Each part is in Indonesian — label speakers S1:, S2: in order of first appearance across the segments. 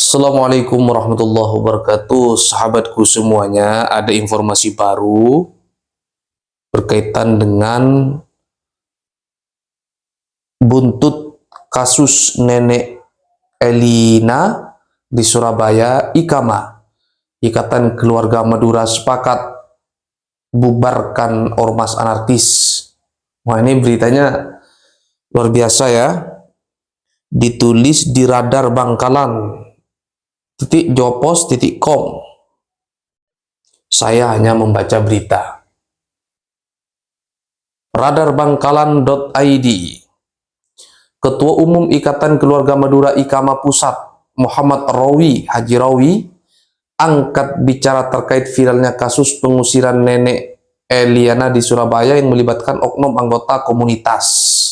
S1: Assalamualaikum warahmatullahi wabarakatuh. Sahabatku semuanya, ada informasi baru berkaitan dengan buntut kasus nenek Elina di Surabaya. Ikatan Keluarga Madura sepakat bubarkan ormas anarkis. Wah, ini beritanya luar biasa ya. Ditulis di Radar Bangkalan .jopos.com. Saya hanya membaca berita. Radarbangkalan.id. Ketua Umum Ikatan Keluarga Madura IKAMA Pusat, Muhammad Haji Rawi, angkat bicara terkait viralnya kasus pengusiran nenek Eliana di Surabaya yang melibatkan oknum anggota komunitas.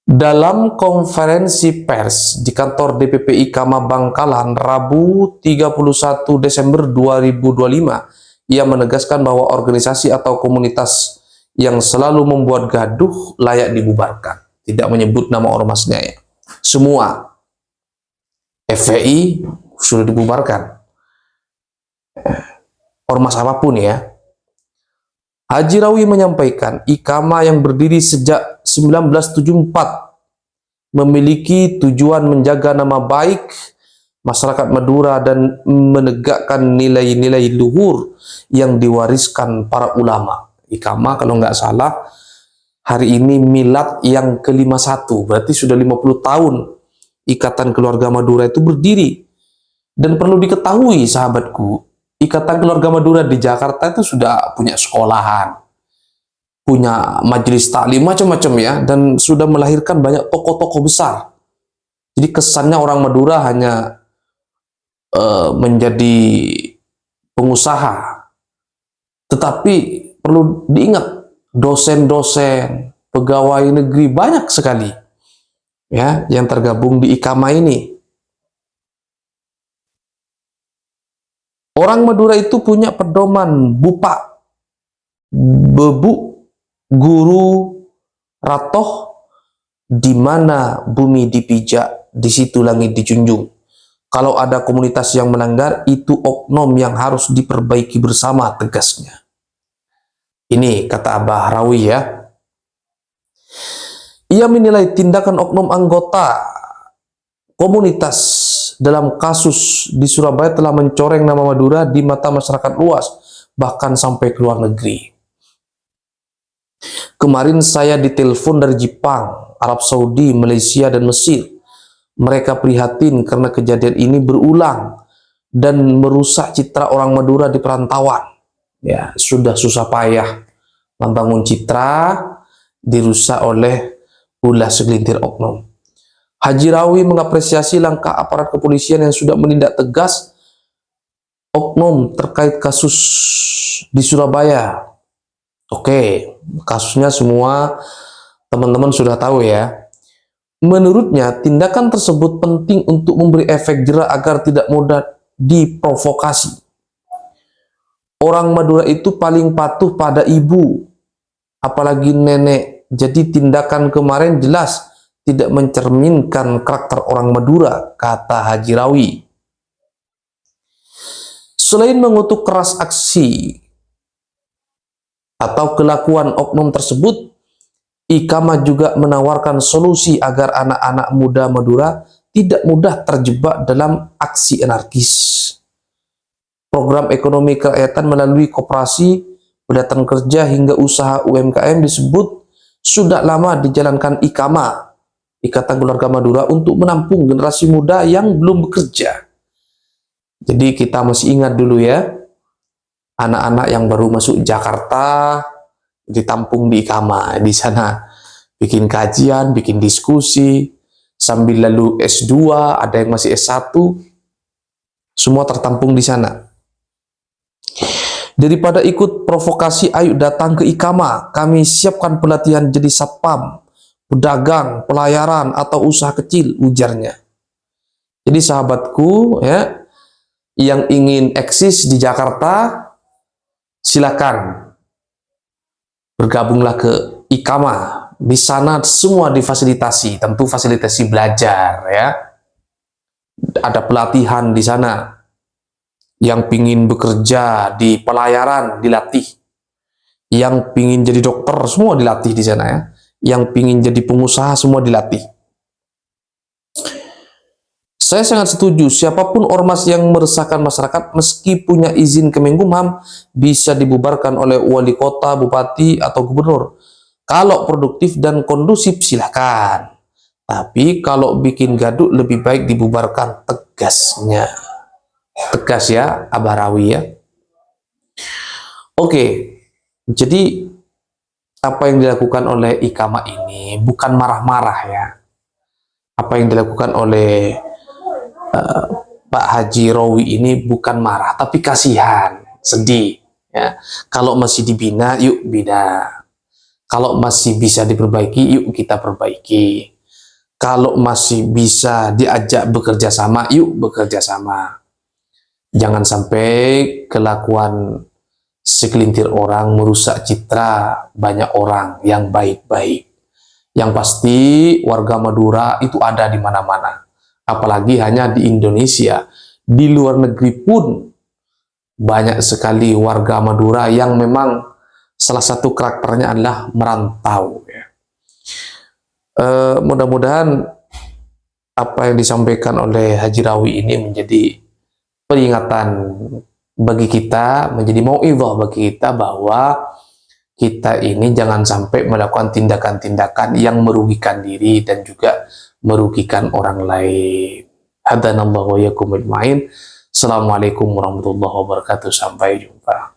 S1: Dalam konferensi pers di kantor DPP IKAMA Bangkalan Rabu 31 Desember 2025, ia menegaskan bahwa organisasi atau komunitas yang selalu membuat gaduh layak dibubarkan. Tidak menyebut nama ormasnya ya. Semua FPI sudah dibubarkan. Ormas apapun ya. Haji Rawi menyampaikan, IKAMA yang berdiri sejak 1974 memiliki tujuan menjaga nama baik masyarakat Madura dan menegakkan nilai-nilai luhur yang diwariskan para ulama. IKAMA kalau nggak salah hari ini milad yang ke-51, berarti sudah 50 tahun Ikatan Keluarga Madura itu berdiri. Dan perlu diketahui sahabatku, Ikatan Keluarga Madura di Jakarta itu sudah punya sekolahan, punya majelis taklim macam-macam ya, dan sudah melahirkan banyak tokoh-tokoh besar. Jadi kesannya orang Madura hanya menjadi pengusaha. Tetapi perlu diingat, dosen-dosen, pegawai negeri banyak sekali ya yang tergabung di IKAMA ini. Orang Madura itu punya pedoman bupak, bebuk, guru, ratoh, di mana bumi dipijak, di situ langit dijunjung. Kalau ada komunitas yang melanggar, itu oknum yang harus diperbaiki bersama, tegasnya. Ini kata Abah Rawi ya. Ia menilai tindakan oknum anggota komunitas dalam kasus di Surabaya telah mencoreng nama Madura di mata masyarakat luas, bahkan sampai ke luar negeri. Kemarin saya ditelepon dari Jepang, Arab Saudi, Malaysia, dan Mesir. Mereka prihatin karena kejadian ini berulang dan merusak citra orang Madura di perantauan. Ya, sudah susah payah membangun citra, dirusak oleh ulah segelintir oknum. Haji Rawi mengapresiasi langkah aparat kepolisian yang sudah menindak tegas oknum terkait kasus di Surabaya. Oke, kasusnya semua teman-teman sudah tahu ya. Menurutnya, tindakan tersebut penting untuk memberi efek jera agar tidak mudah diprovokasi. Orang Madura itu paling patuh pada ibu, apalagi nenek. Jadi tindakan kemarin jelas tidak mencerminkan karakter orang Madura, kata Haji Rawi. Selain mengutuk keras aksi atau kelakuan oknum tersebut, IKAMA juga menawarkan solusi agar anak-anak muda Madura tidak mudah terjebak dalam aksi anarkis. Program ekonomi kerakyatan melalui koperasi, pelatihan kerja hingga usaha UMKM disebut sudah lama dijalankan IKAMA, Ikatan Keluarga Madura, untuk menampung generasi muda yang belum bekerja. Jadi kita masih ingat dulu ya, anak-anak yang baru masuk Jakarta ditampung di IKAMA. Di sana bikin kajian, bikin diskusi, sambil lalu S2, ada yang masih S1, semua tertampung di sana. Daripada ikut provokasi, ayo datang ke IKAMA. Kami siapkan pelatihan jadi satpam, pedagang, pelayaran, atau usaha kecil, ujarnya. Jadi sahabatku ya, yang ingin eksis di Jakarta, silakan bergabunglah ke IKAMA. Di sana semua difasilitasi, tentu fasilitasi belajar ya. ada pelatihan di sana. Yang pingin bekerja di pelayaran dilatih, yang pingin jadi dokter semua dilatih di sana ya, yang pingin jadi pengusaha semua dilatih. Saya sangat setuju, siapapun ormas yang meresahkan masyarakat meski punya izin Kemenkumham bisa dibubarkan oleh wali kota, bupati, atau gubernur. Kalau produktif dan kondusif silahkan, tapi kalau bikin gaduh lebih baik dibubarkan, tegasnya. Tegas ya, Abah Rawi ya. Oke, jadi apa yang dilakukan oleh Ikama ini bukan marah-marah ya. Apa yang dilakukan oleh Pak Haji Rawi ini bukan marah, tapi kasihan, sedih. Ya. Kalau masih dibina, yuk bina. Kalau masih bisa diperbaiki, yuk kita perbaiki. Kalau masih bisa diajak bekerja sama, yuk bekerja sama. Jangan sampai kelakuan segelintir orang merusak citra banyak orang yang baik-baik. Yang pasti warga Madura itu ada di mana-mana. Apalagi hanya di Indonesia. Di luar negeri pun banyak sekali warga Madura yang memang salah satu karakternya adalah merantau. Ya. Mudah-mudahan apa yang disampaikan oleh Haji Rawi ini menjadi peringatan bagi kita, menjadi mau'izah bagi kita bahwa kita ini jangan sampai melakukan tindakan-tindakan yang merugikan diri dan juga merugikan orang lain. Hadanallahu wa iyyakum ajmain. Assalamualaikum warahmatullahi wabarakatuh. Sampai jumpa.